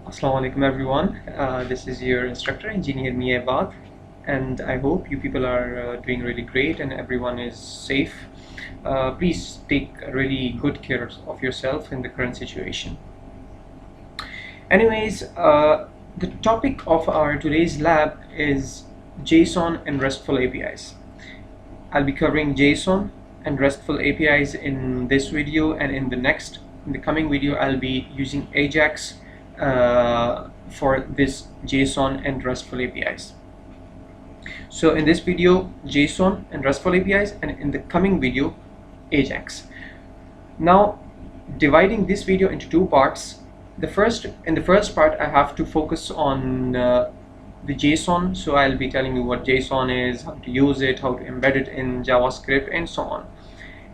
Assalamu alaikum everyone. This is your instructor, Engineer Miabad, and I hope you people are doing really great and everyone is safe. Please take really good care of yourself in the current situation. Anyways, the topic of our today's lab is JSON and RESTful APIs. I'll be covering JSON and RESTful APIs in this video, and in the coming video I'll be using Ajax for this JSON and RESTful APIs. So in this video, JSON and RESTful APIs, and in the coming video, Ajax. Now, dividing this video into two parts. In the first part, I have to focus on the JSON. So I'll be telling you what JSON is, how to use it, how to embed it in JavaScript, and so on.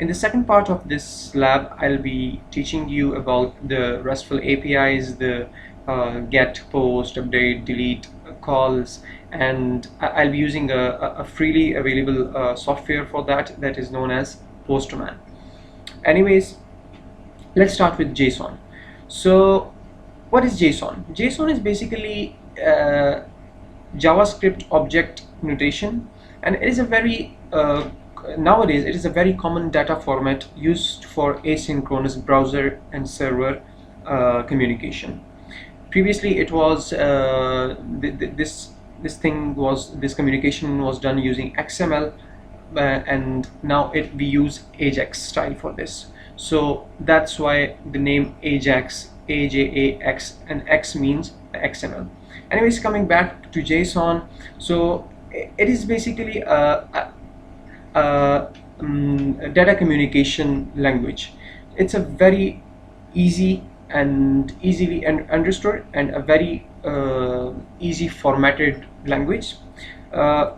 In the second part of this lab, I'll be teaching you about the RESTful APIs, the get, post, update, delete calls, and I'll be using a freely available software for that is known as Postman. Anyways, let's start with JSON. So what is JSON? JSON is basically JavaScript object notation, and it is a very nowadays it is a very common data format used for asynchronous browser and server communication. Previously it was this communication was done using XML, and now we use Ajax style for this. So that's why the name Ajax, AJAX, and X means XML. Anyways, coming back to JSON, so it is basically a data communication language. It's a very easy and easily understood and a very easy formatted language. The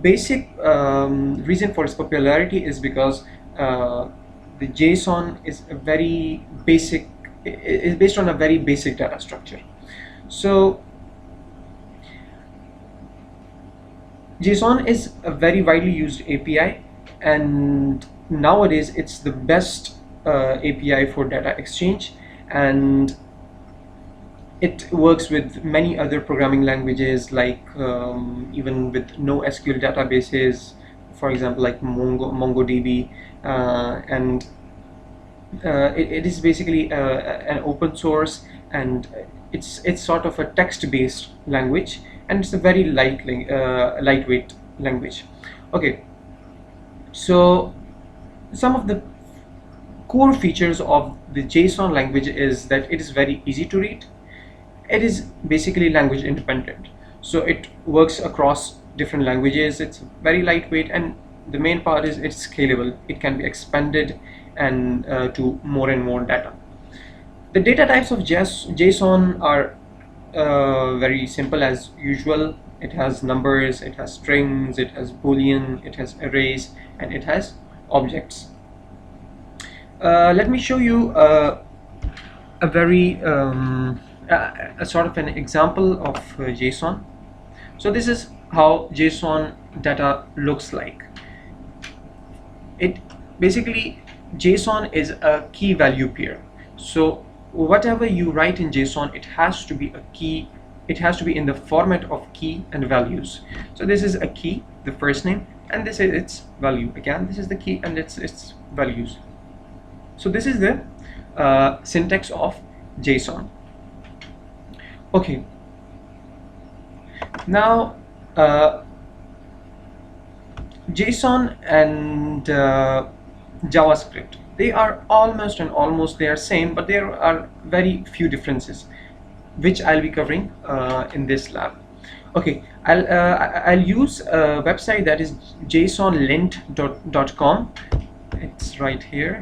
basic reason for its popularity is because the JSON is a very basic, is based on a very basic data structure. So JSON is a very widely used API, and nowadays it's the best API for data exchange, and it works with many other programming languages, like even with NoSQL databases, for example, like MongoDB, and it is basically an open source, and it's sort of a text-based language, and it's a very lightweight language. Okay, so some of the core features of the JSON language is that it is very easy to read. It is basically language independent, so it works across different languages. It's very lightweight, and the main part is it's scalable. It can be expanded and to more and more data. The data types of JSON are very simple as usual. It has numbers, it has strings, it has boolean, it has arrays, and it has objects. Let me show you a very a sort of an example of JSON. So this is how JSON data looks like. It basically, JSON is a key value pair. So whatever you write in JSON, it has to be a key. It has to be in the format of key and values. So this is a key, the first name, and this is its value. Again, this is the key and its values. So this is the syntax of JSON. Okay, now JSON and JavaScript, they are almost they are same, but there are very few differences, which I'll be covering in this lab. Okay, I'll use a website that is jsonlint.com. It's right here.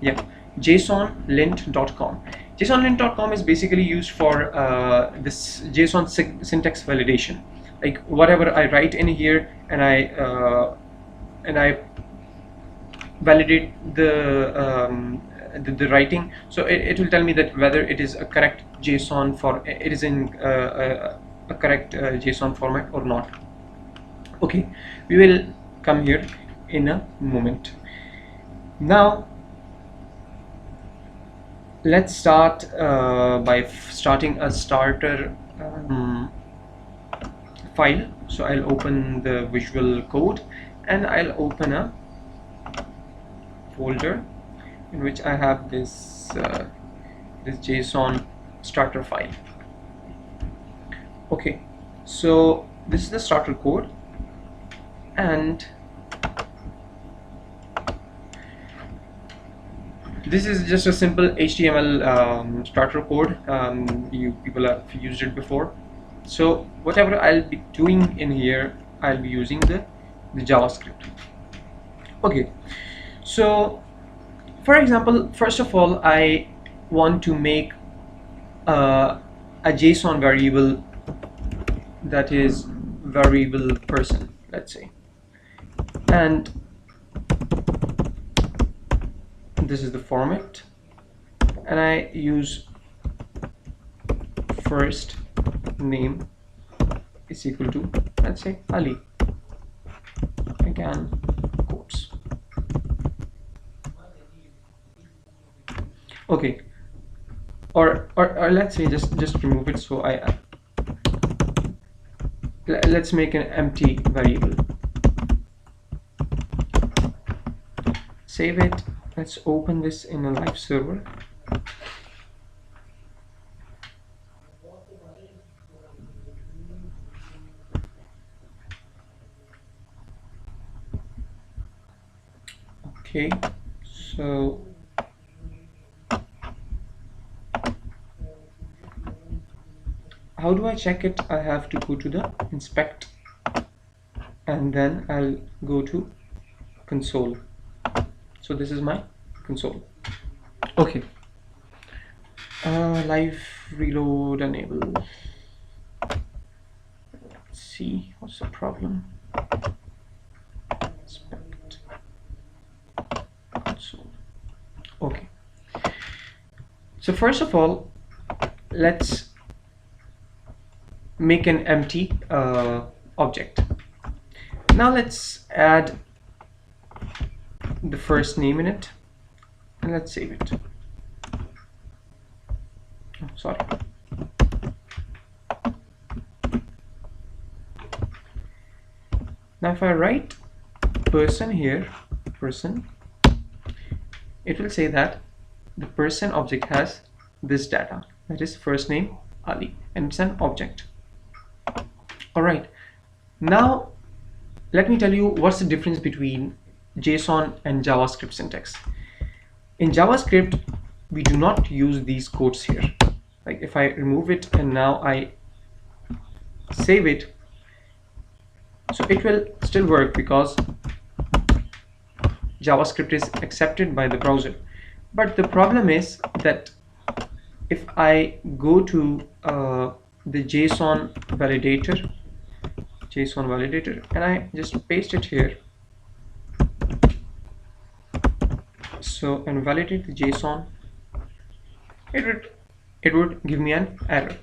Yeah, jsonlint.com. JSonlint.com is basically used for this JSON syntax validation. Like whatever I write in here, and I validate the writing, so it will tell me that whether it is a correct JSON it is in a correct JSON format or not. Okay, we will come here in a moment. Now let's start by starting a starter file. So I'll open the Visual Code and I'll open a folder in which I have this this JSON starter file. Okay, so this is the starter code, and this is just a simple HTML starter code. You people have used it before. So whatever I'll be doing in here, I'll be using the JavaScript. Okay, so for example, first of all, I want to make a JSON variable that is variable person, let's say, and this is the format, and I use first name is equal to, let's say, Ali, again quotes. Okay, or let's say just remove it. So let's make an empty variable, save it. Let's open this in a live server. Okay, so how do I check it? I have to go to the inspect, and then I'll go to console. So this is my console. Okay, live reload enable. Let's see what's the problem. Inspect console. Okay, so first of all, let's make an empty object. Now let's add the first name in it, and let's save it. Oh, sorry. Now if I write person here, person, it will say that the person object has this data, that is first name Ali, and it's an object. Alright, now let me tell you what's the difference between JSON and JavaScript syntax. In JavaScript, we do not use these quotes here. Like if I remove it and now I save it, so it will still work because JavaScript is accepted by the browser. But the problem is that if I go to the JSON validator, and I just paste it here, so and validate the JSON, it would give me an error.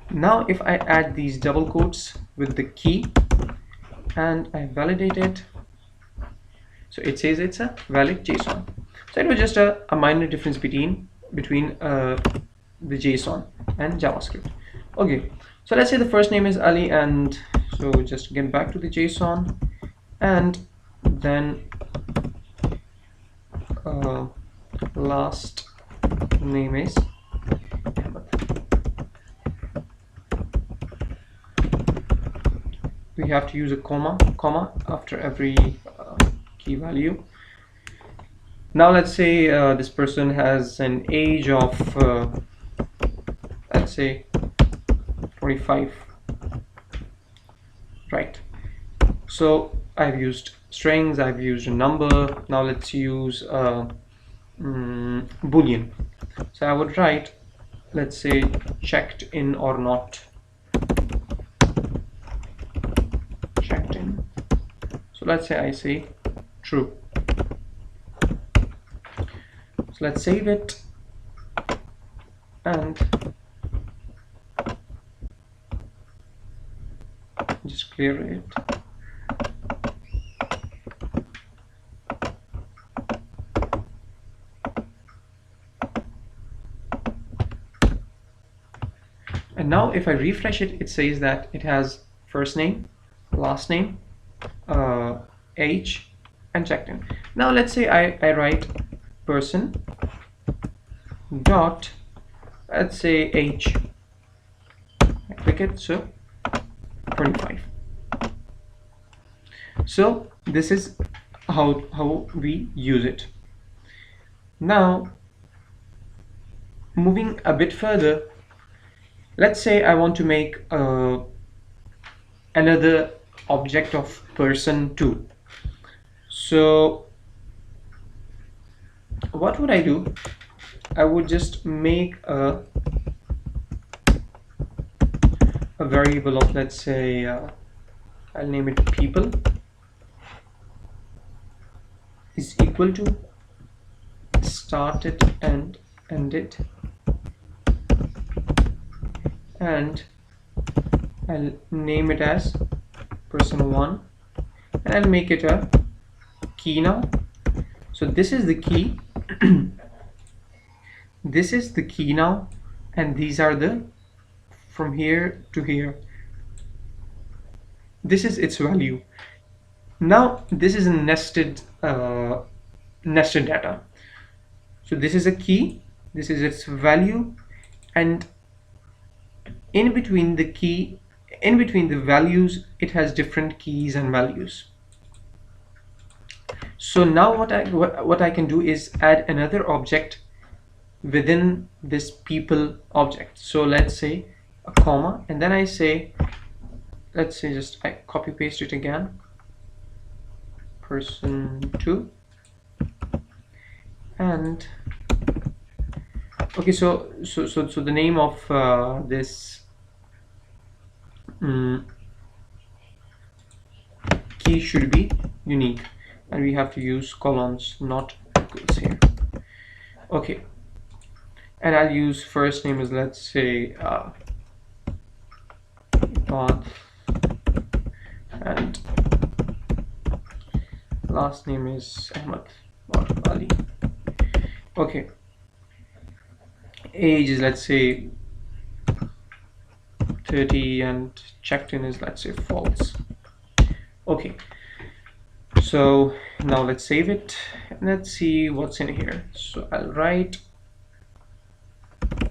Now if I add these double quotes with the key and I validate it, so it says it's a valid JSON. So it was just a minor difference between the JSON and JavaScript. Okay, so let's say the first name is Ali, and so just get back to the JSON, and then last name is Ahmed. We have to use a comma after every key value. Now let's say this person has an age of let's say 45, right? So I've used strings, I've used a number. Now let's use boolean. So I would write, let's say, checked in or not. Checked in. So let's say I say true. So let's save it and just clear it. And now if I refresh it, it says that it has first name, last name, age, and checked in. Now let's say I write person dot, let's say age. I click it, so 25. So this is how we use it. Now moving a bit further, let's say I want to make another object of person 2. So what would I do? I would just make a variable of, let's say, I'll name it people is equal to started and ended, and I'll name it as person 1, and I'll make it a key now. So this is the key. This is the key now, and these are the from here to here. This is its value. Now this is a nested data. So this is a key, this is its value, and in between the key, in between the values, it has different keys and values. So now what I can do is add another object within this people object. So let's say a comma, and then I say, let's say just I copy paste it again, person 2, and okay, so the name of this key should be unique, and we have to use colons, not equals here. Okay, and I'll use first name as, let's say, path, and last name is Ahmad or Ali. Okay, age is, let's say, 30, and checked in is, let's say, false. Okay, so now let's save it and let's see what's in here. So I'll write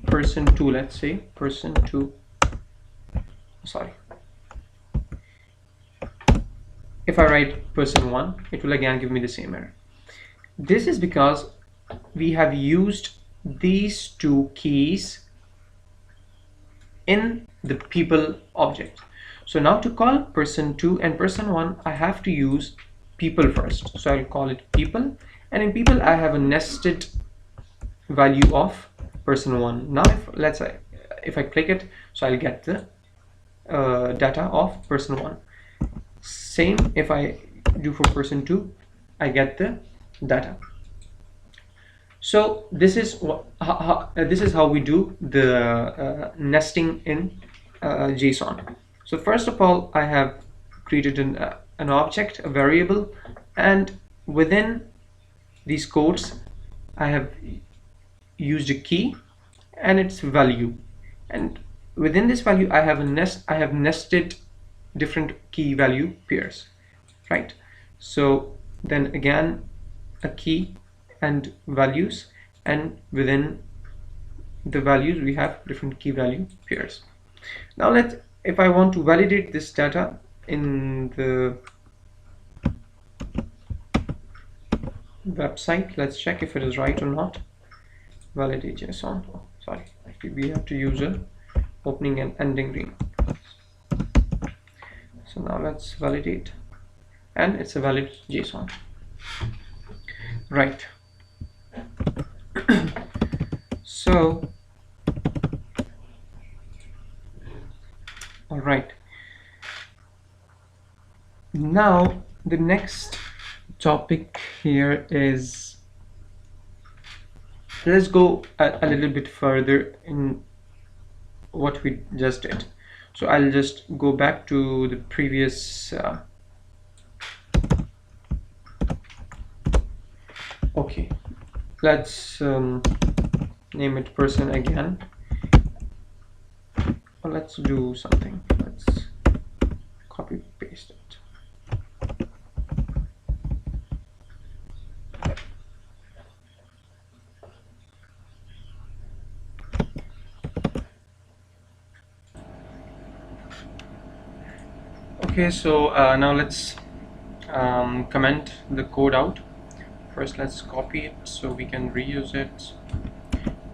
person 2, let's say person 2, sorry, if I write person 1, it will again give me the same error. This is because we have used these two keys in the people object. So now to call person 2 and person 1, I have to use people first. So I'll call it people, and in people I have a nested value of person 1. Now let's say if I click it, so I'll get the data of person 1. Same if I do for person 2, I get the data. So this is how we do the nesting in JSON. So first of all, I have created an object, a variable, and within these codes I have used a key and its value, and within this value I have nested different key value pairs, right? So then again a key and values, and within the values we have different key value pairs. Now if I want to validate this data in the website, let's check if it is right or not. Validate JSON. Oh, sorry, we have to use a opening and ending ring. So now let's validate, and it's a valid JSON, right? So all right, now the next topic here is, let's go a little bit further in what we just did. So I'll just go back to the previous okay, let's name it person again. Well, let's do something. Let's copy paste it. Okay, so now let's comment the code out. First, let's copy it so we can reuse it.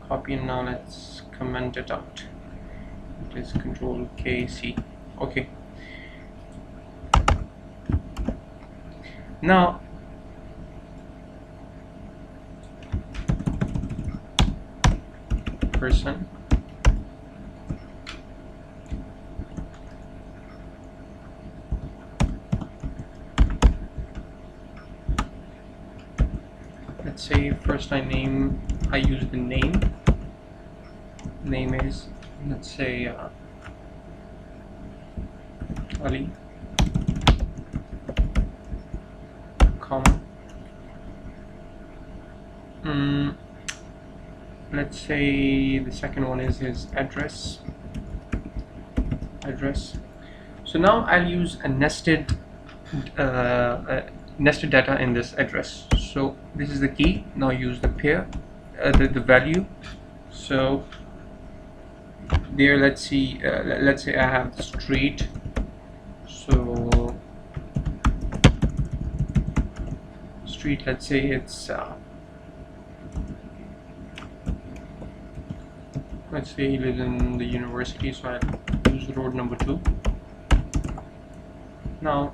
Copy, and now let's comment it out. It is Control K C. Okay. Now person, let's say first I use the name is, let's say Ali, comma, let's say the second one is his address. So now I'll use a nested data in this address. So this is the key. Now use the pair, the value. So there, let's see, let's say I have the street. So street, let's say it's let's say he lives in the university, so I'll use road number 2. Now,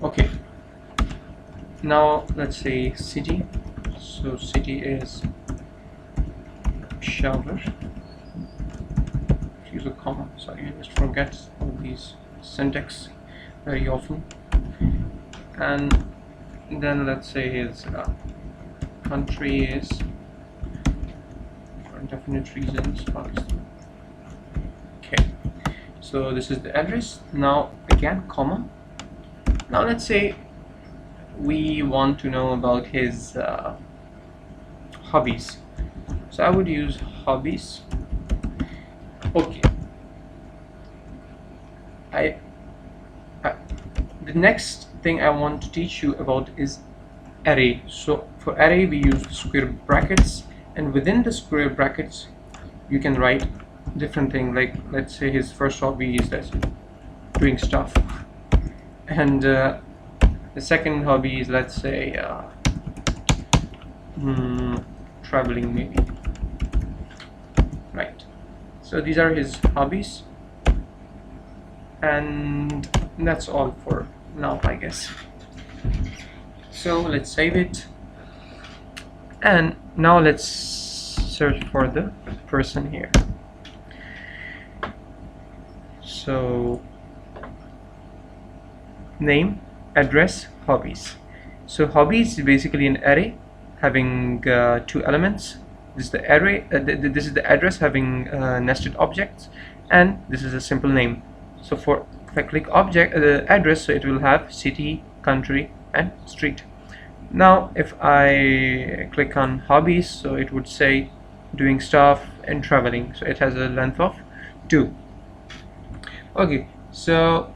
okay, now let's say city. So city is Peshawar. Use a comma. Sorry, I just forget all these syntax very often. And then let's say his country is, for indefinite reasons, Pakistan. Okay, so this is the address. Now again, comma. Now let's say we want to know about his hobbies. So I would use hobbies. Okay. The next thing I want to teach you about is array. So for array we use square brackets, and within the square brackets you can write different things, like let's say his first hobby is doing stuff, and the second hobby is, let's say traveling maybe, right? So these are his hobbies, and that's all for now, I guess. So let's save it, and now let's search for the person here. So name, address, hobbies. So hobbies is basically an array having 2 elements. This is the array, this is the address having nested objects, and this is a simple name. So if I click object address, so it will have city, country, and street. Now if I click on hobbies, so it would say doing stuff and traveling, so it has a length of 2. Okay, so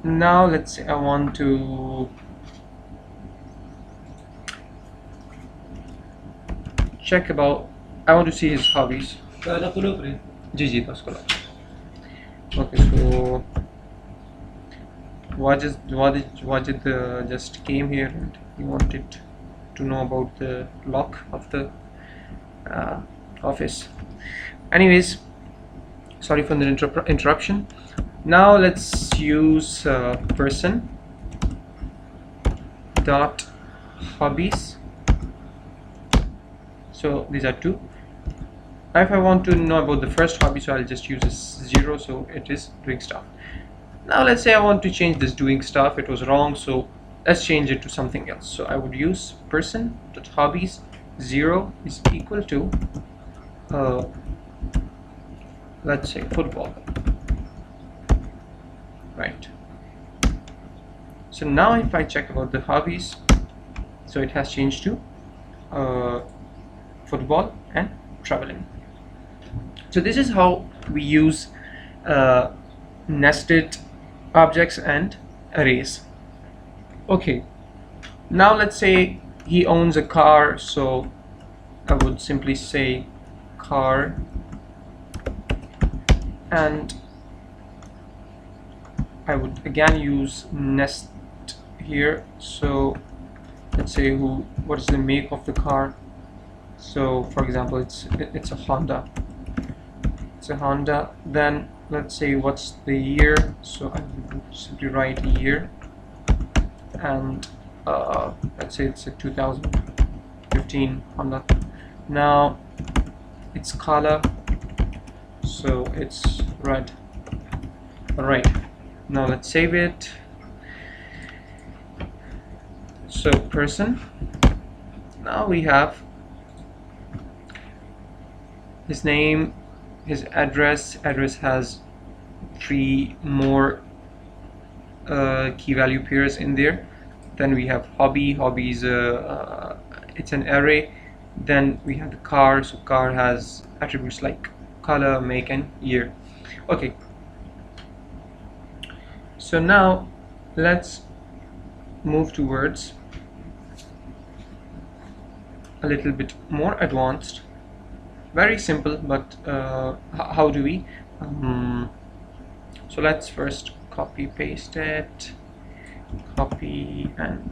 now let's say I want to check about, I want to see his hobbies. Okay, so Wajid just came here and he wanted to know about the lock of the office. Anyways, sorry for the interruption. Now let's use person dot hobbies. So these are 2. If I want to know about the first hobby, so I'll just use a 0, so it is doing stuff. Now let's say I want to change this doing stuff, it was wrong, so let's change it to something else. So I would use person dot hobbies 0 is equal to let's say football, right? So now if I check about the hobbies, so it has changed to football and traveling. So this is how we use nested objects and arrays. Okay, now let's say he owns a car, so I would simply say car, and I would again use nest here. So let's say what is the make of the car. So for example, it's a Honda. It's a Honda. Then let's say what's the year. So I would simply write year, and let's say it's a 2015 Honda. Now its color, so it's red. Alright, now let's save it. So person, now we have his name, his address. Address has 3 more key value pairs in there. Then we have hobby. Hobby is it's an array. Then we have the car. So car has attributes like color, make, and year. Okay, so now let's move towards a little bit more advanced. Very simple, but how do we so let's first copy paste it, copy and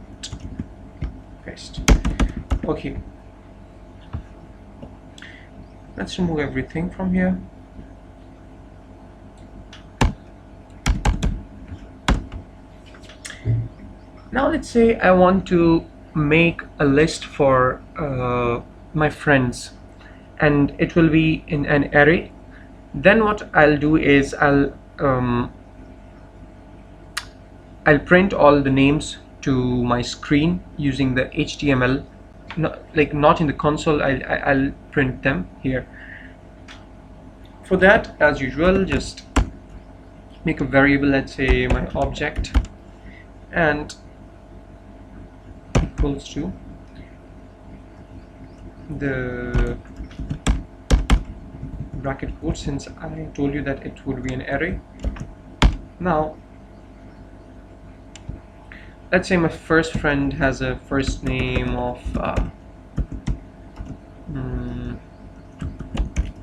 paste. Okay, let's remove everything from here. Now let's say I want to make a list for my friends, and it will be in an array. Then what I'll do is I'll print all the names to my screen using the HTML, not in the console. I'll print them here. For that, as usual, just make a variable, let's say my object, and equals to the bracket code, since I told you that it would be an array. Now let's say my first friend has a first name of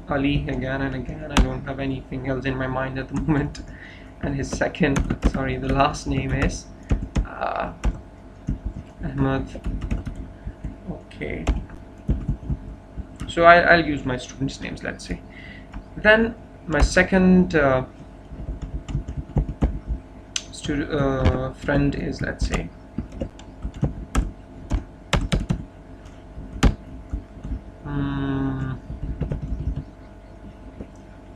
Ali again and again. I don't have anything else in my mind at the moment. And his the last name is Ahmad. Okay, so I'll use my students' names, let's say. Then my second friend is, let's say,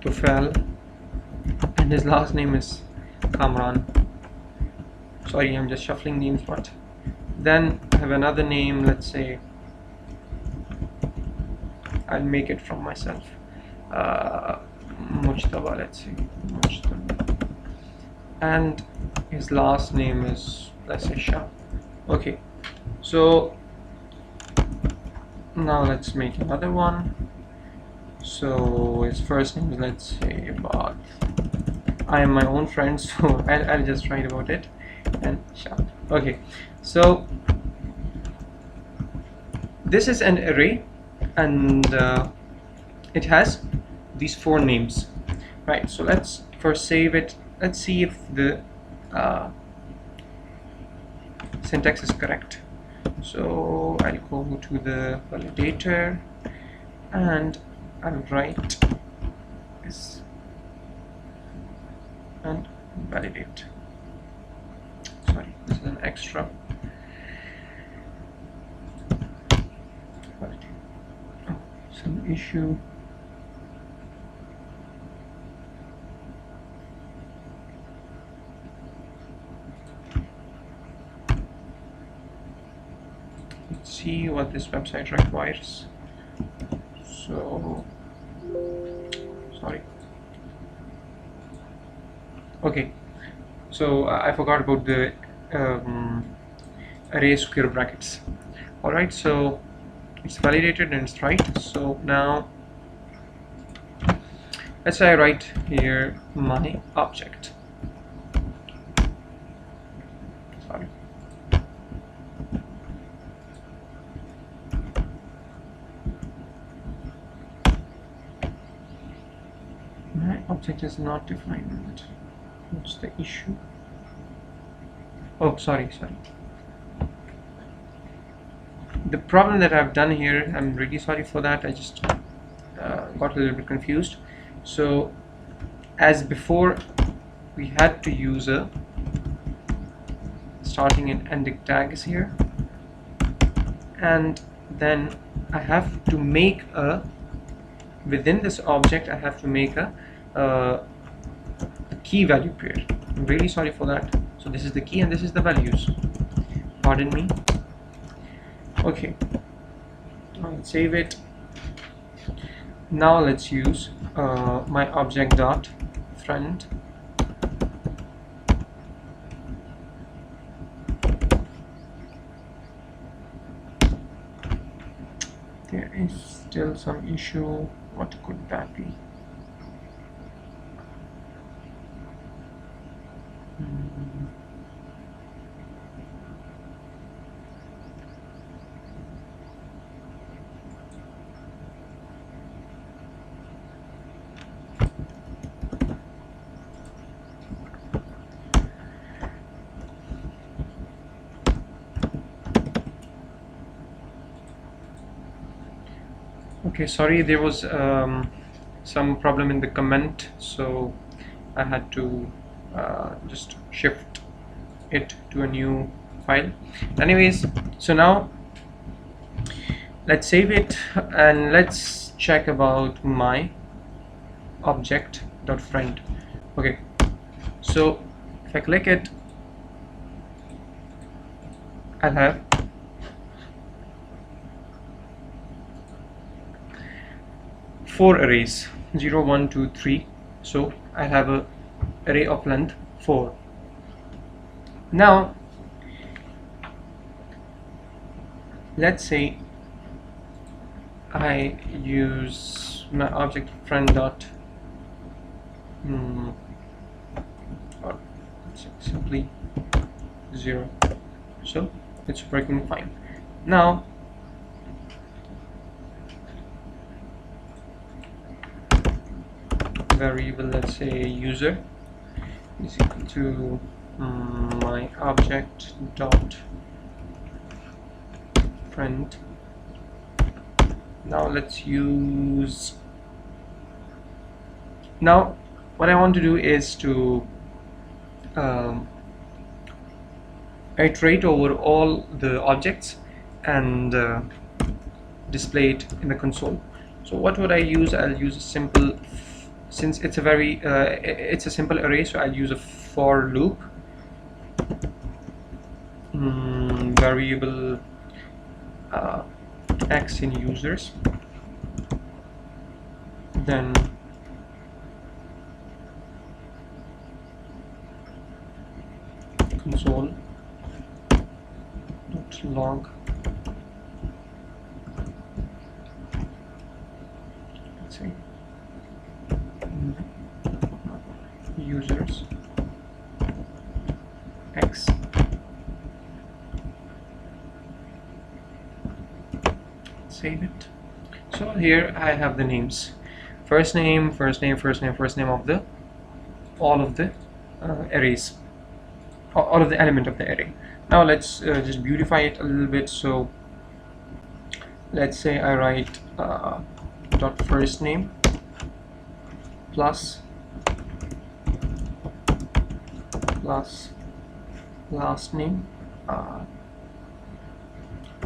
Tufel, and his last name is Kamran. Sorry, I'm just shuffling names, but then I have another name, let's say I'll make it from myself, Mujtaba, let's say Mujtaba, and his last name is, let's say, Shah. Okay, so now let's make another one. So his first name is, let's say, Bath. I am my own friend, so I'll just write about it, and Shah. Okay, so this is an array, and it has these 4 names, right? So let's first save it. Let's see if the syntax is correct. So I'll go to the validator and I'll write this and validate. Sorry, this is an extra. Validate. Oh, some issue. Let's see what this website requires. So sorry. Okay, so I forgot about the array square brackets. Alright, so it's validated and it's right. So now let's say I write here my object. Sorry. My object is not defined. What's the issue? Oh, sorry. The problem that I've done here, I'm really sorry for that. I just got a little bit confused. So as before, we had to use a starting and ending tags here, and then I have to make a, within this object I have to make a key value pair. I'm really sorry for that. So this is the key and this is the values. Pardon me. Okay, I'll save it. Now let's use my object dot friend. There is still some issue. What could that be? Okay, sorry, there was some problem in the comment, so I had to just shift it to a new file. Anyways, so now let's save it and let's check about my object.friend. Okay, so if I click it, I'll have four arrays, 0, 1, 2, 3. So I have a array of length 4. Now let's say I use my object friend dot or simply 0. So it's working fine. Now variable, let's say user is equal to my object dot friend. Now let's use, now what I want to do is to iterate over all the objects and display it in the console. So what would I use? I'll use a simple, since it's a very it's a simple array, so I'll use a for loop. Variable x in users, then console dot log, let's say users x. Save it. So here I have the names, first name of the all of the arrays, all of the element of the array. Now let's just beautify it a little bit. So let's say I write dot first name plus last name,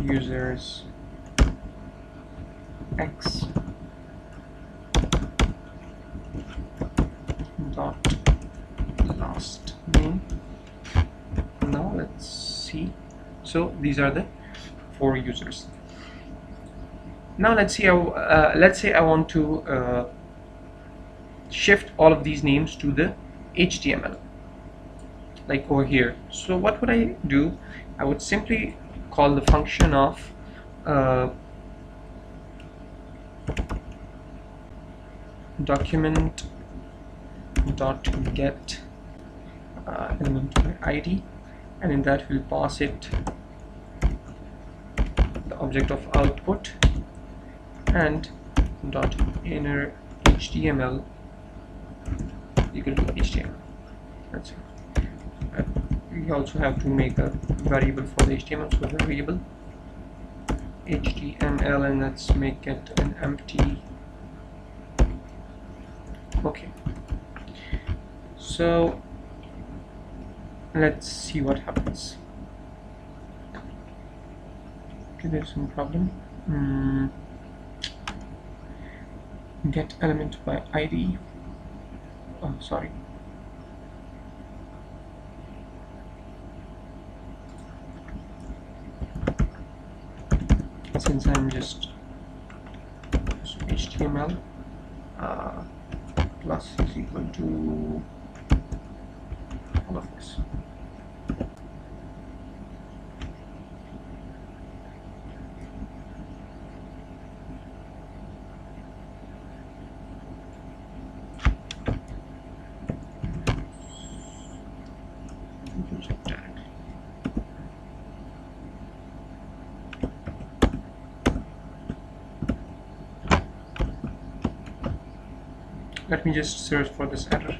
users x dot last name. Now let's see. So these are the 4 users. Now let's see how, let's say I want to shift all of these names to the HTML, like over here. So what would I do? I would simply call the function of document dot get element by id, and in that we'll pass it the object of output and dot inner html equal to html. That's it. We also have to make a variable for the html, so variable html, and let's make it an empty. Okay, so let's see what happens. Okay, there's some problem. Get element by id. Oh, sorry. Since I'm just HTML plus is equal to all of this. Let me just search for this error.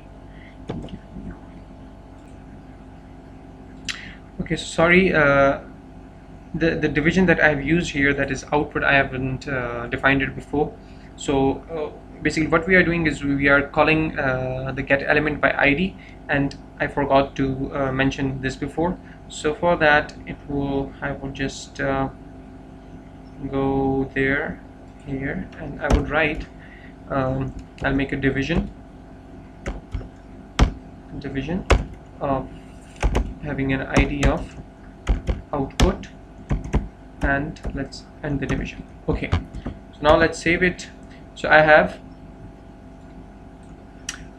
Okay, so sorry, the division that I've used here, that is output, I haven't defined it before. So basically what we are doing is we are calling the get element by id, and I forgot to mention this before. So for that I will just go here, and I would write I'll make a division of having an id of output, and let's end the division. Okay, so now let's save it. So I have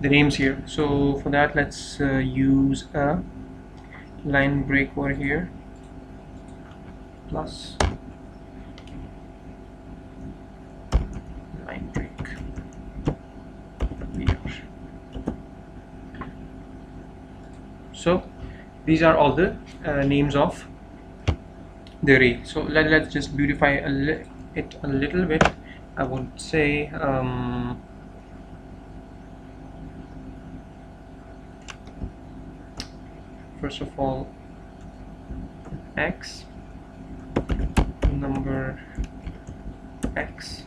the names here. So for that, let's use a line break over here plus line break here. So these are all the names of the array. So let's just beautify it a little bit. I would say first of all, x, number x,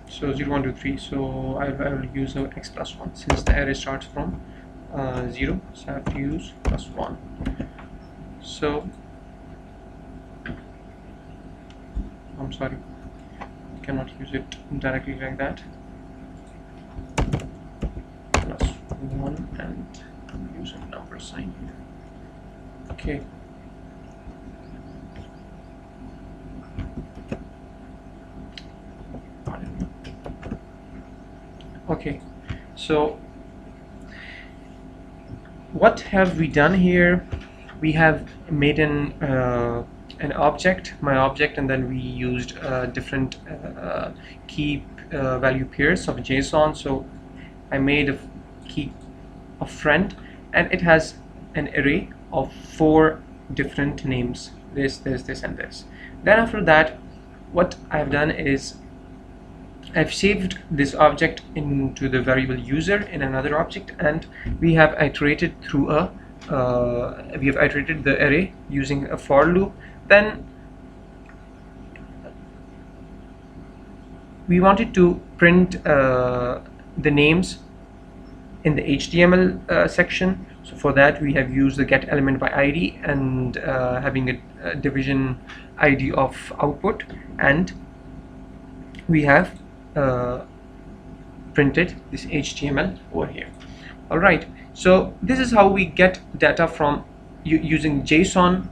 so 0 1 2 3. So I will use x plus 1 since the array starts from 0, so I have to use plus 1. So I'm sorry, I cannot use it directly like that. Plus 1 and use a number sign here. Okay. Okay, so what have we done here? We have made an object, my object, and then we used different key value pairs of JSON. So I made a key of friend, and it has an array of 4 different names, this, and this. Then after that, what I've done is I've saved this object into the variable user in another object, and we have iterated through the array using a for loop. Then we wanted to print the names in the HTML section. So for that we have used the get element by id and having a division id of output, and we have printed this HTML over here. Alright, so this is how we get data from using JSON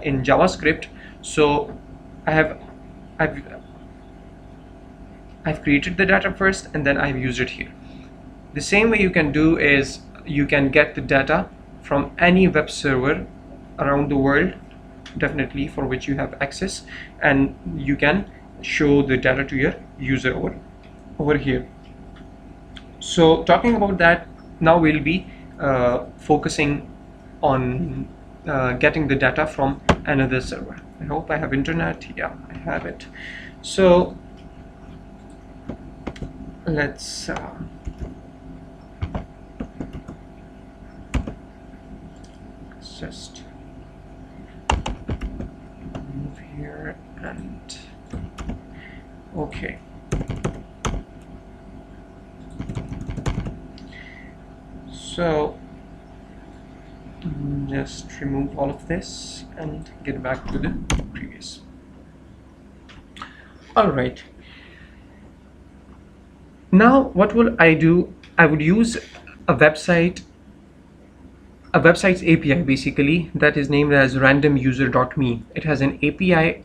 in JavaScript. So I've I've created the data first and then I've used it here. The same way you can do is you can get the data from any web server around the world, definitely, for which you have access, and you can show the data to your user over here. So talking about that, now we'll be focusing on getting the data from another server. I hope I have internet. Yeah, I have it. So let's just move here and okay. So just remove all of this and get back to the previous. All right. Now what will I do? I would use a website's API basically that is named as randomuser.me. It has an API.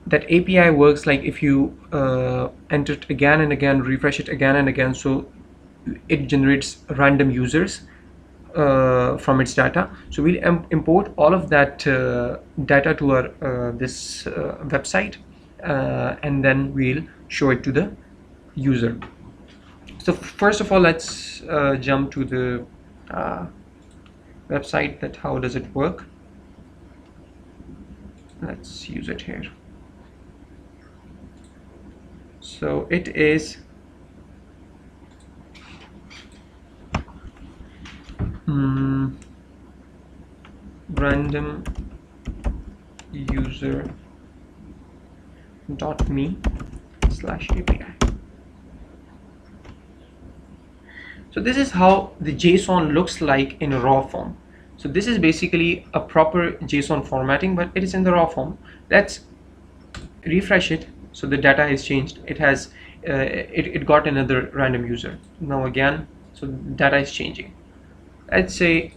That API works like if you enter it again and again, refresh it again and again, so it generates random users from its data. So we'll import all of that data to our this website, and then we'll show it to the user. So first of all, let's jump to the website. That how does it work? Let's use it here. So it is random user.me/API. So this is how the JSON looks like in a raw form. So this is basically a proper JSON formatting, but it is in the raw form. Let's refresh it. So the data is changed. It has it got another random user. Now again, so data is changing. Let's say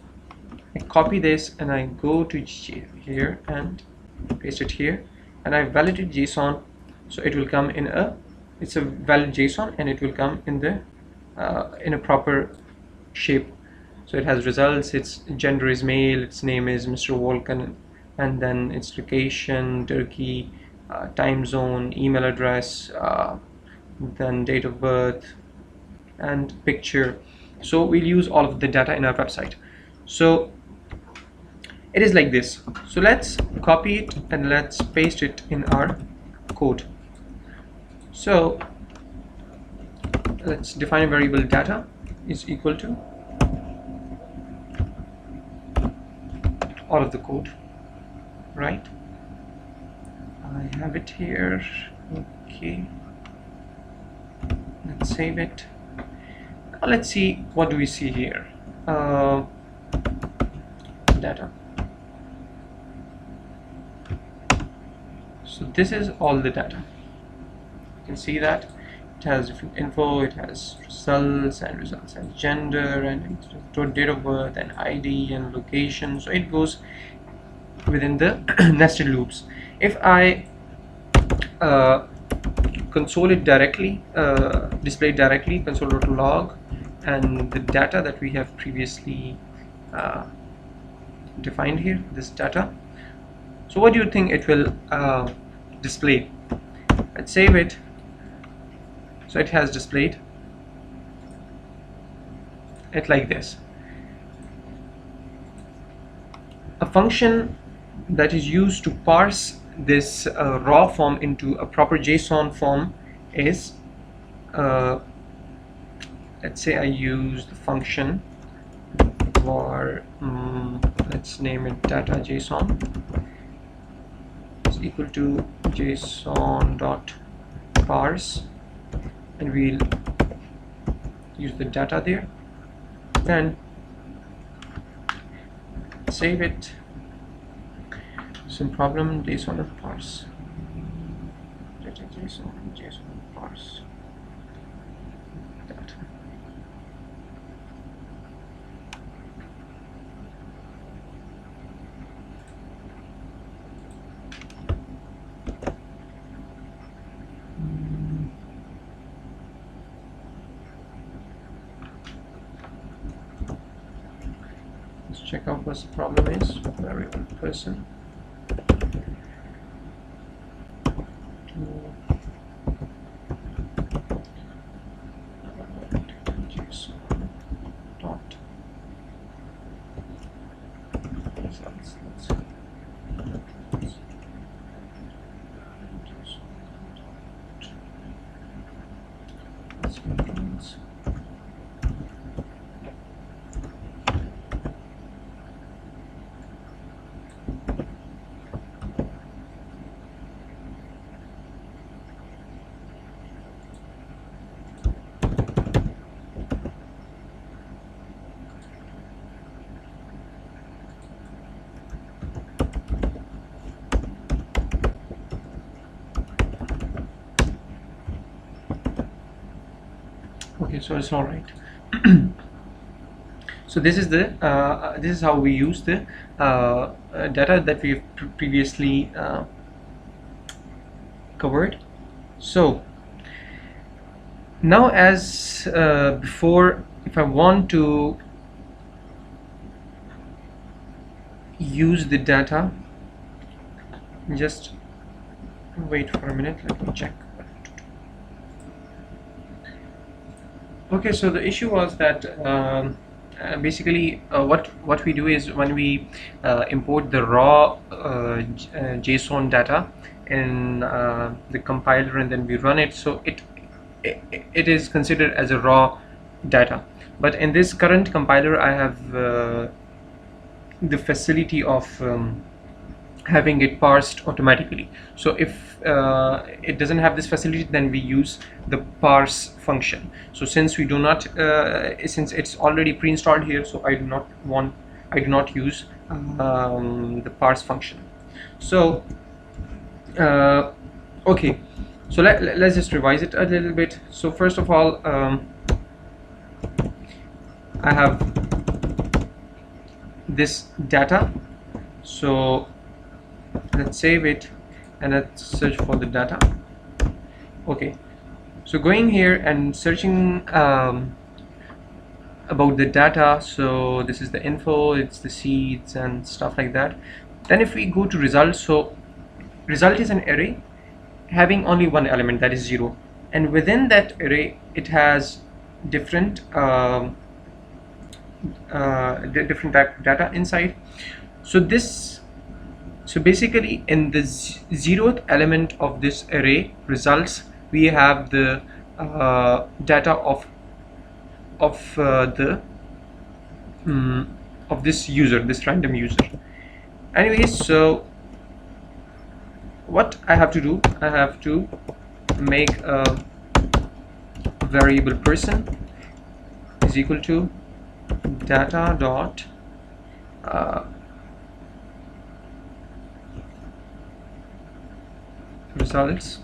I copy this and I go to here and paste it here, and I validate JSON. So it will come in it's a valid JSON, and it will come in the in a proper shape. So it has results. Its gender is male. Its name is Mr. Volkan, and then its location, Turkey, time zone, email address, then date of birth, and picture. So we'll use all of the data in our website. So it is like this. So let's copy it and let's paste it in our code. So let's define a variable data is equal to all of the code, right? I have it here. Okay, let's save it. Now let's see, what do we see here? Data. So this is all the data. You can see that it has different info. It has results, and results has gender, and date of birth, and ID, and location. So it goes within the nested loops. If I console it directly, display it directly, console.log, and the data that we have previously defined here, this data. So what do you think it will display? Let's save it. So it has displayed it like this. A function that is used to parse this raw form into a proper JSON form is, let's say I use the function var, let's name it data JSON is equal to JSON.parse, and we'll use the data there, then save it. Some problem, JSON.parse, data JSON.parse data. check out what the problem is. Variable person JSON dot results. Let's see. Okay, so it's all right. So this is the this is how we use the data that we've previously covered. So now, as before, if I want to use the data, just wait for a minute, let me check. Okay, so the issue was that basically what we do is when we import the raw JSON data in the compiler and then we run it, so it is considered as a raw data. But in this current compiler, I have the facility of having it parsed automatically. So if it doesn't have this facility, then we use the parse function. So since we do not since it's already pre-installed here, so I do not use the parse function. So okay, so let's just revise it a little bit. So first of all, I have this data, so let's save it and let's search for the data. Okay, so going here and searching about the data, so this is the info, it's the seeds and stuff like that. Then if we go to results, so result is an array having only one element, that is 0, and within that array it has different different type of data inside. So basically in the 0th element of this array results, we have the data of this user, this random user. Anyways, so what I have to do, I have to make a variable person is equal to data dot results,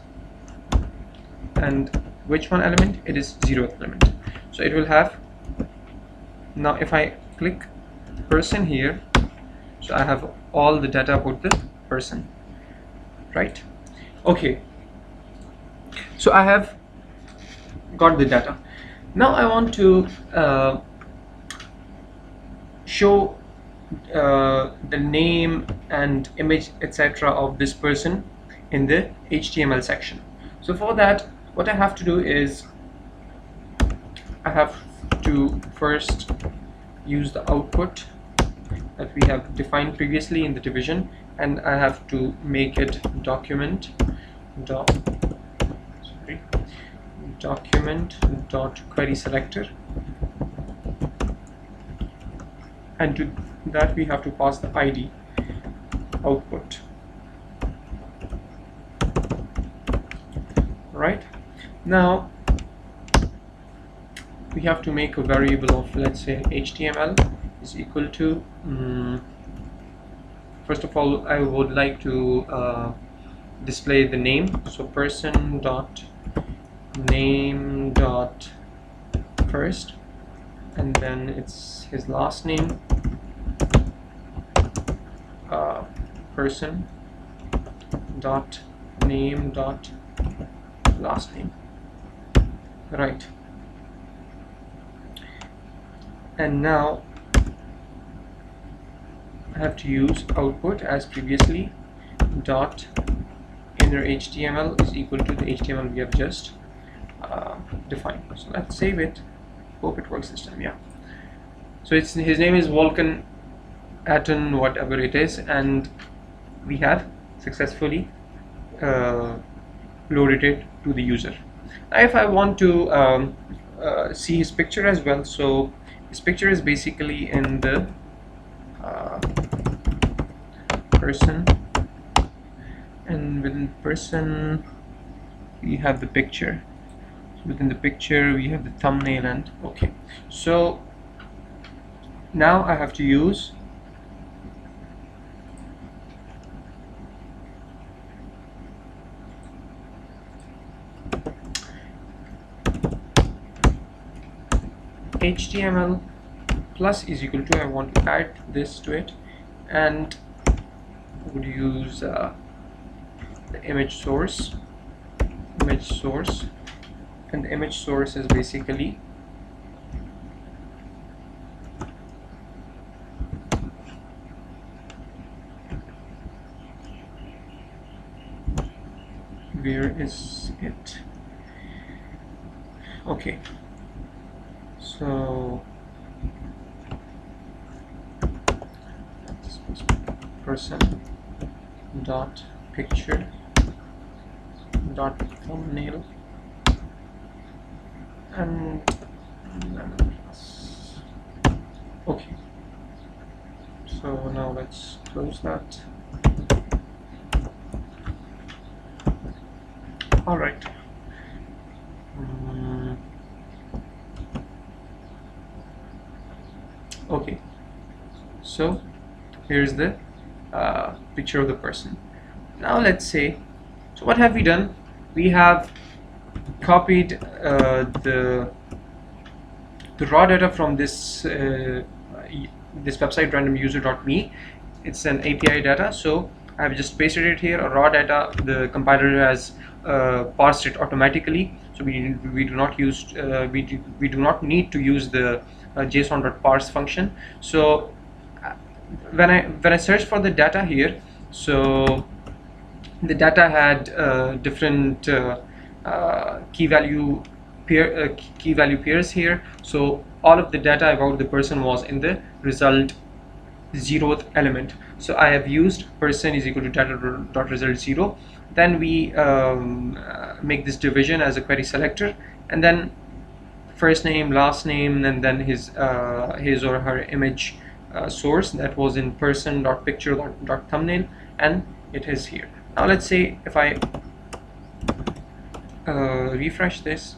and which one element? It is 0th element. So it will have, now if I click person here, so I have all the data about the person, right? Okay, so I have got the data. Now I want to show the name and image etc. of this person in the HTML section. So for that, what I have to do is I have to first use the output that we have defined previously in the division, and I have to make it document dot query selector, and to that we have to pass the ID output. Right, now we have to make a variable of, let's say, HTML is equal to first of all I would like to display the name, so person dot name dot first, and then it's his last name, person dot name dot last name, right? And now I have to use output as previously dot inner HTML is equal to the HTML we have just defined. So let's save it. Hope it works this time. Yeah. So his name is Vulcan Aton, whatever it is, and we have successfully loaded it to the user. Now if I want to see his picture as well, so his picture is basically in the person, and within person we have the picture. So within the picture we have the thumbnail, and okay, so now I have to use HTML plus is equal to, I want to add this to it, and would use the image source, and the image source is basically where is it? Okay, so person dot picture dot thumbnail and plus. Okay, so now let's close that. All right. Okay, so here's the picture of the person. Now let's say, so what have we done? We have copied the raw data from this this website randomuser.me. It's an API data, so I've just pasted it here. A raw data, the compiler has parsed it automatically, so we do not use we do not need to use the JSON.parse function. So when I search for the data here, so the data had different key value pairs here. So all of the data about the person was in the result 0th element. So I have used person is equal to data.result 0. Then we make this division as a query selector, and then first name, last name, and then his or her image source that was in person.picture.thumbnail, and it is here. Now let's say if I refresh this,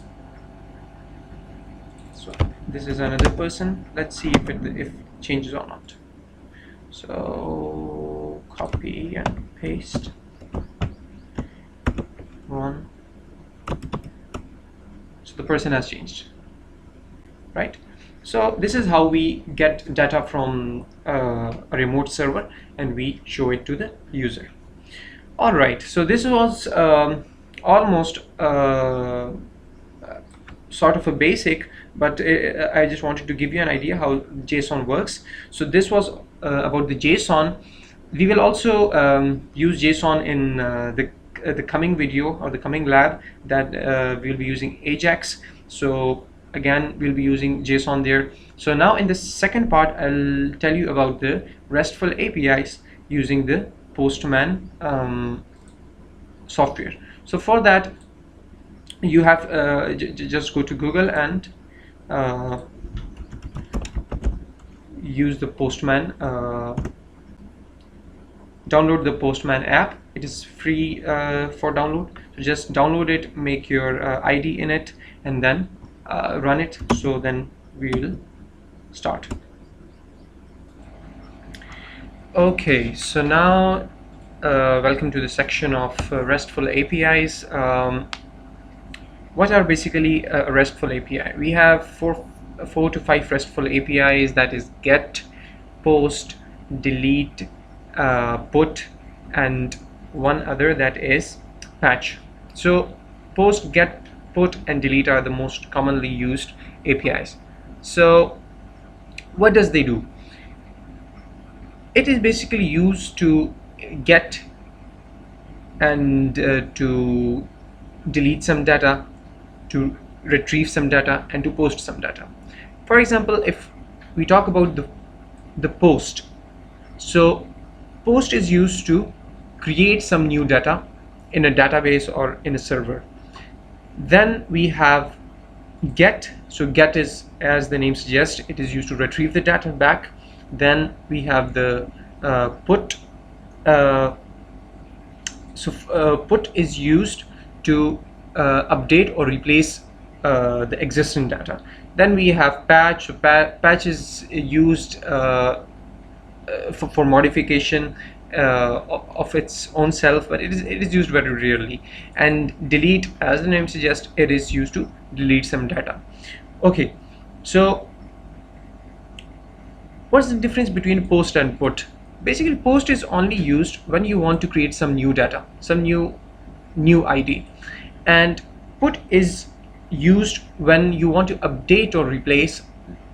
so this is another person. Let's see if it changes or not. So copy and paste one. So the person has changed, right? So this is how we get data from a remote server and we show it to the user. All right, so this was almost sort of a basic, but I just wanted to give you an idea how JSON works. So this was about the JSON. We will also use JSON in the coming video or the coming lab that we'll be using Ajax. So again, we'll be using JSON there. So now in the second part, I'll tell you about the RESTful APIs using the Postman software. So for that, you have just go to Google and use the Postman, download the Postman app. It is free for download, so just download it, make your ID in it, and then run it. So then we will start. Okay, so now welcome to the section of RESTful APIs. What are basically a RESTful API? We have four to five RESTful APIs, that is get, post, delete, put, and one other that is patch. So post, get, put, and delete are the most commonly used APIs. So what does they do? it is basically used to get and to delete some data, to retrieve some data, and to post some data. For example, if we talk about the post, so post is used to create some new data in a database or in a server. Then we have get. So get is, as the name suggests, it is used to retrieve the data back. Then we have the put. Put is used to update or replace the existing data. Then we have patch. So patch is used for modification of its own self, but it is used very rarely. And delete, as the name suggests, it is used to delete some data. Okay, so what's the difference between post and put? Basically, post is only used when you want to create some new data, some new ID, and put is used when you want to update or replace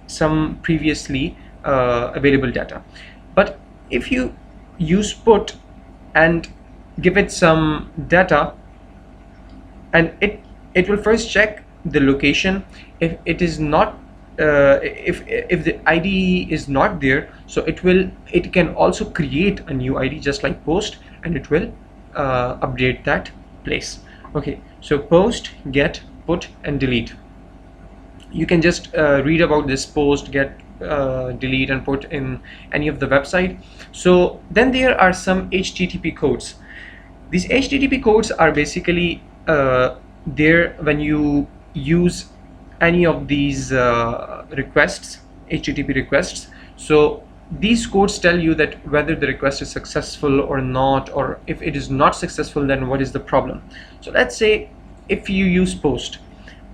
some previously available data. But if you use put and give it some data, and it will first check the location. If it is not if the ID is not there, so it can also create a new ID just like post, and it will update that place. Okay, so post, get, put, and delete. You can just read about this post, get, delete, and put in any of the website. So then there are some HTTP codes. These HTTP codes are basically there when you use any of these requests, HTTP requests. So these codes tell you that whether the request is successful or not, or if it is not successful, then what is the problem. So let's say if you use post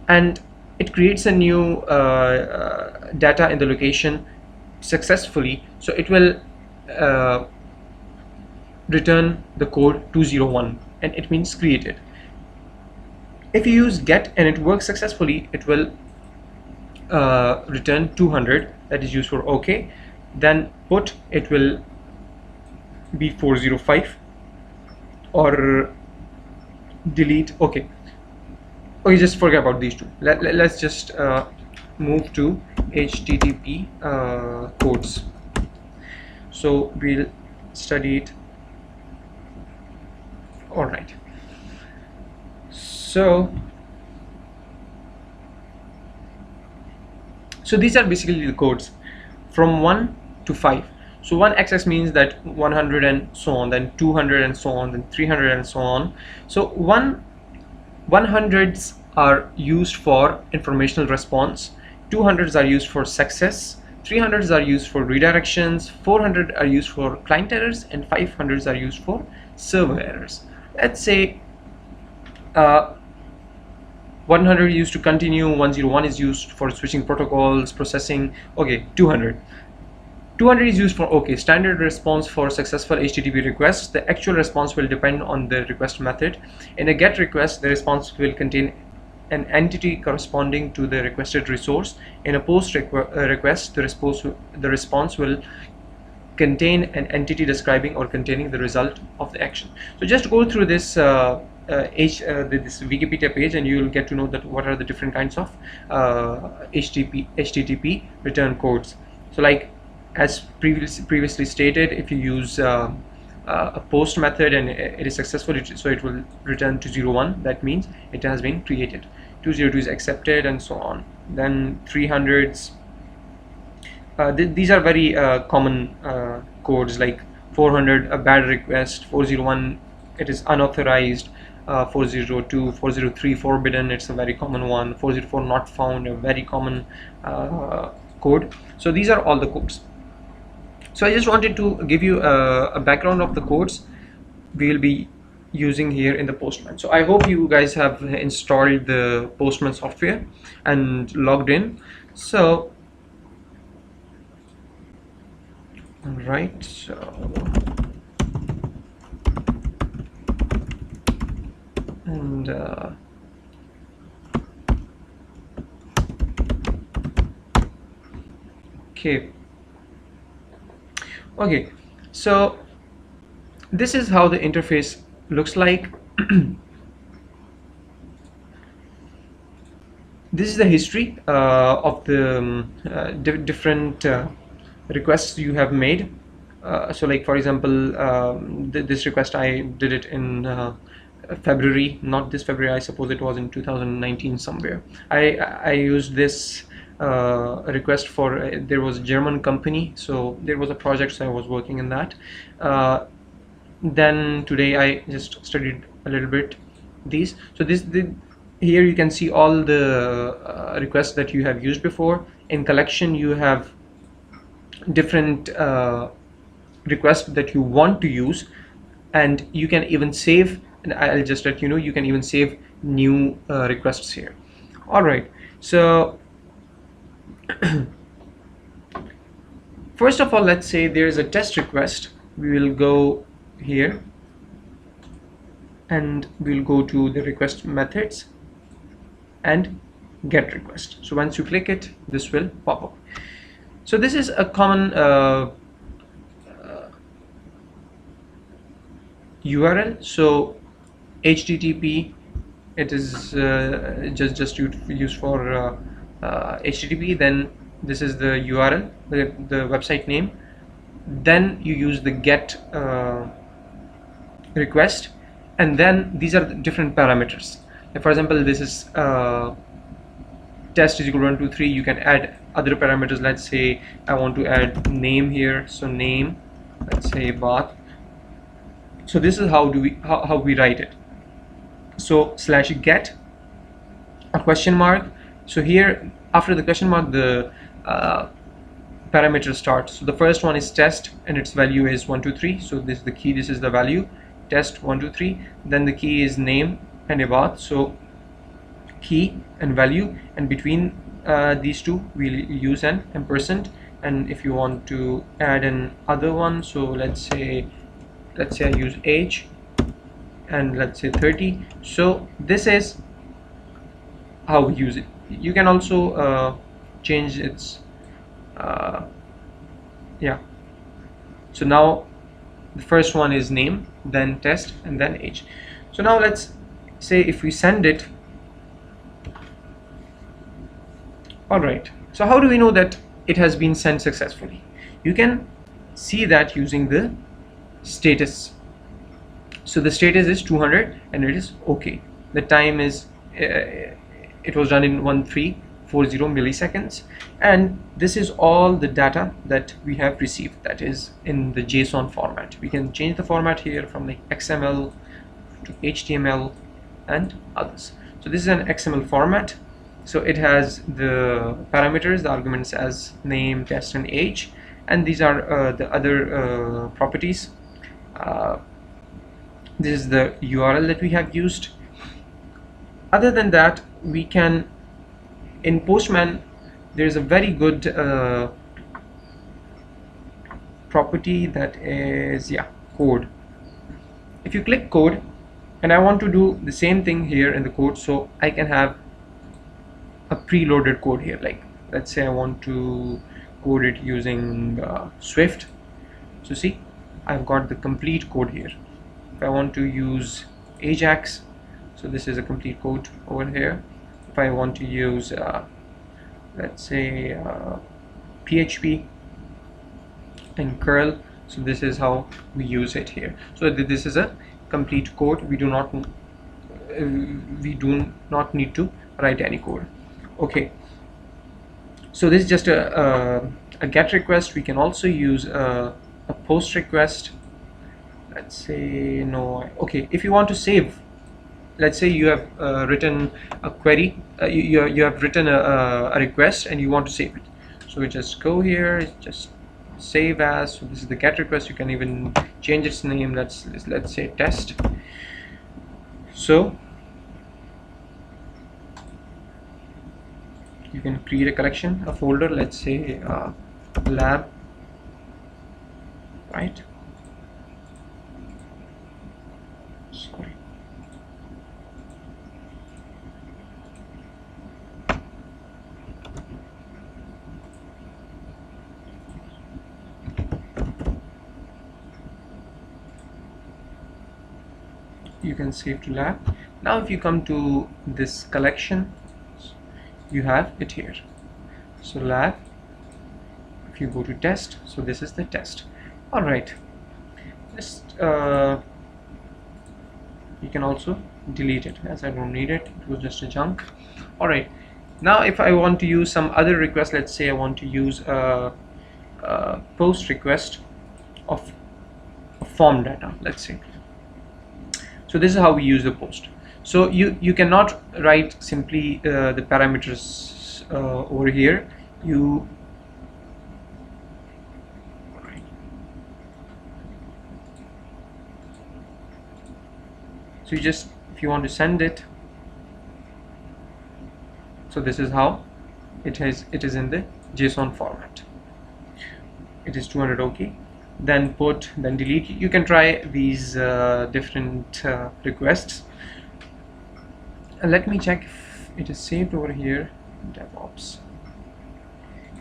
and it creates a new data in the location successfully, so it will return the code 201, and it means created. If you use get and it works successfully, it will return 200, that is used for OK. Then put, it will be 405, or delete. Okay, just forget about these two. Let's just move to HTTP codes. So we'll study it. All right, so these are basically the codes from 1 to 5. So 1xx means that 100 and so on, then 200 and so on, then 300 and so on. So 100s are used for informational response, 200s are used for success, 300s are used for redirections, 400 are used for client errors, and 500s are used for server errors. Let's say 100 used to continue, 101 is used for switching protocols, processing. Okay, 200 is used for OK, standard response for successful HTTP requests. The actual response will depend on the request method. In a GET request, the response will contain an entity corresponding to the requested resource. In a POST request, the response will contain an entity describing or containing the result of the action. So just go through this this Wikipedia page, and you will get to know that what are the different kinds of HTTP return codes. So like as previously stated, if you use a post method and it is successful, so it will return 201, that means it has been created. 202 is accepted, and so on. Then 300s, these are very common codes, like 400 a bad request, 401 it is unauthorized, 402, 403 forbidden, it's a very common one, 404 not found, a very common code. So these are all the codes. So I just wanted to give you a background of the codes we will be using here in the Postman. So I hope you guys have installed the Postman software and logged in. So all right, so and okay, So this is how the interface looks like. This is the history of the different requests you have made. So like for example, this request I did it in February, not this February, I suppose it was in 2019 somewhere. I used this request for there was a German company, so there was a project, so I was working in that. Then today I just studied a little bit these. So here you can see all the requests that you have used before. In collection you have different requests that you want to use, and you can even save, and I'll just let you know, you can even save new requests here. All right, so first of all, let's say there is a test request. We will go here and we'll go to the request methods and get request. So once you click it, this will pop up. So this is a common URL. So HTTP, it is just used for HTTP. Then this is the URL, the website name. Then you use the get request, and then these are the different parameters. Like for example, this is test is equal to 1 2 3. You can add other parameters. Let's say I want to add name here, so name, let's say bath. So this is how we write it. So slash get a question mark. So here after the question mark, the parameters start. So the first one is test, and its value is 1 2 3. So this is the key, this is the value, test 1 2 3. Then the key is name and about, so key and value, and between these two we'll use an ampersand. And if you want to add an other one, so let's say I use age, and let's say 30. So this is how we use it. You can also change its yeah. So now the first one is name, then test, and then age. So now let's say if we send it. All right, so how do we know that it has been sent successfully? You can see that using the status. So the status is 200 and it is okay. The time is it was done in 1340 milliseconds, and this is all the data that we have received, that is in the JSON format. We can change the format here from like XML to HTML and others. So this is an XML format. So it has the parameters, the arguments as name, test, and age, and these are the other properties. This is the URL that we have used. Other than that, we can, in Postman, there is a very good property that is code. If you click code, and I want to do the same thing here in the code, so I can have a preloaded code here. Like let's say I want to code it using Swift. So see, I've got the complete code here. If I want to use Ajax, so this is a complete code over here. If I want to use let's say PHP and curl, so this is how we use it here. So this is a complete code. We do not need to write any code. Okay, so this is just a get request. We can also use a post request. Let's say no. Okay, if you want to save, let's say you have written a query, you have written a request and you want to save it. So we just go here, just save as. So this is the get request. You can even change its name. Let's say test. So you can create a collection, a folder, let's say lab, right? Sorry. you can save to lab. Now if you come to this collection, you have it here. So lab, if you go to test, so this is the test. All right, just you can also delete it, as I don't need it. It was just a junk. All right, now if I want to use some other request, let's say I want to use a post request of form data, let's say. So this is how we use the post. So you cannot write simply the parameters over here. So you just, if you want to send it, so this is how it is in the JSON format. It is 200 OK, then put, then delete. You can try these different requests, and let me check if it is saved over here. DevOps.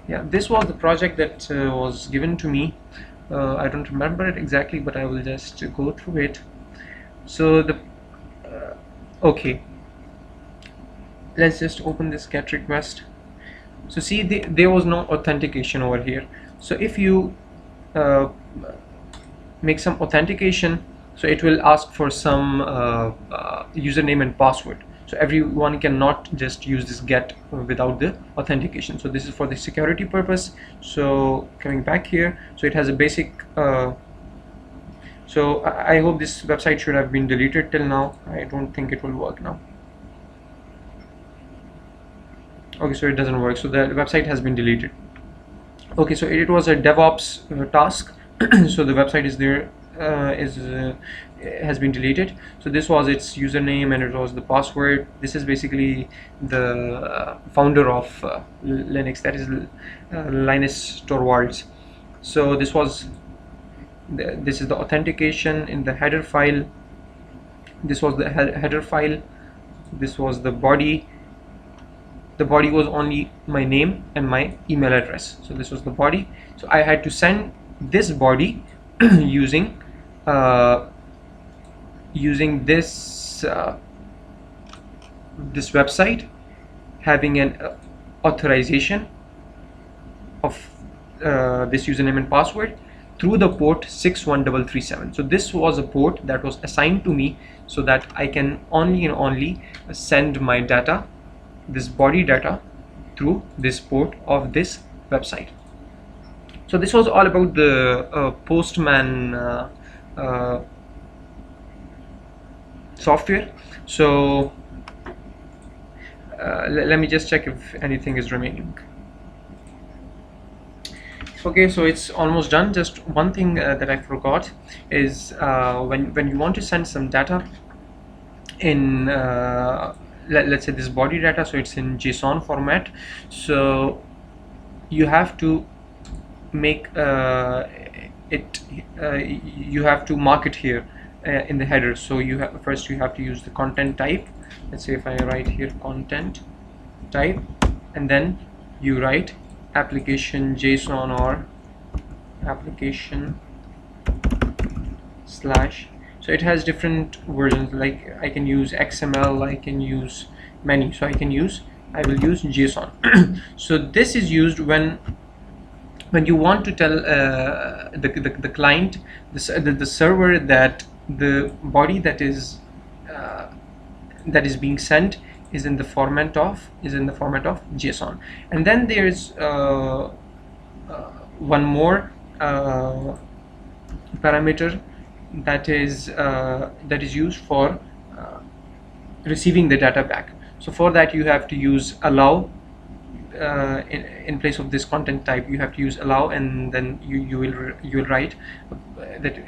Yeah, this was the project that was given to me. I don't remember it exactly, but I will just go through it. So the okay, let's just open this GET request. So see, there was no authentication over here. So if you make some authentication, so it will ask for some username and password. So everyone cannot just use this GET without the authentication. So this is for the security purpose. So coming back here, so it has a basic so I hope this website should have been deleted till now. I don't think it will work now. Okay, so it doesn't work, so the website has been deleted. Okay, so it was a DevOps task. So the website is there, has been deleted. So this was its username and it was the password. This is basically the founder of Linux, that is Linus Torvalds. So this was this is the authentication in the header file. This was the header file. This was the body. The body was only my name and my email address. So this was the body. So I had to send this body using this this website having an authorization of this username and password through the port 61337. So this was a port that was assigned to me so that I can only and only send my data, this body data, through this port of this website. So this was all about the Postman software. So let me just check if anything is remaining. Okay, so it's almost done. Just one thing that I forgot is when you want to send some data in let's say this body data, so it's in JSON format, so you have to make it you have to mark it here in the header. So you have first you have to use the content type. Let's say if I write here content type, and then you write application JSON or application slash. So it has different versions, like I can use XML, I can use many, so I will use JSON. So this is used when you want to tell the client, the server, that the body that is being sent is in the format of JSON. And then there's one more parameter that is used for receiving the data back. So for that you have to use allow. In place of this content type you have to use allow, and then you will write that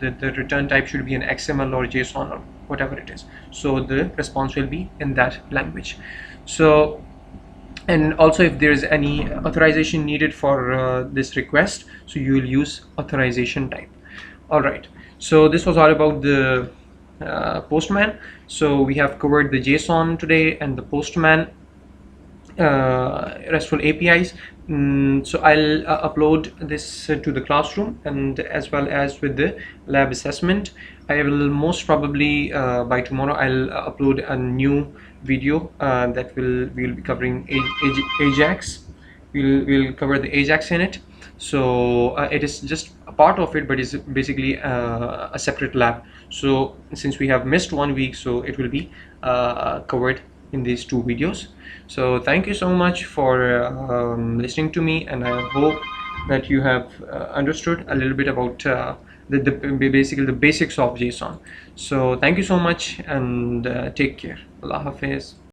the return type should be an XML or JSON or whatever it is. So the response will be in that language. So, and also if there is any authorization needed for this request, so you will use authorization type. All right, so this was all about the Postman. So we have covered the JSON today and the Postman. RESTful APIs. So I'll upload this to the classroom, and as well as with the lab assessment. I will most probably by tomorrow I'll upload a new video that we'll be covering Ajax. We'll cover the Ajax in it. So it is just a part of it, but it's basically a separate lab. So since we have missed 1 week, so it will be covered in these two videos. So thank you so much for listening to me, and I hope that you have understood a little bit about basically the basics of JSON. So thank you so much, and take care. Allah Hafiz.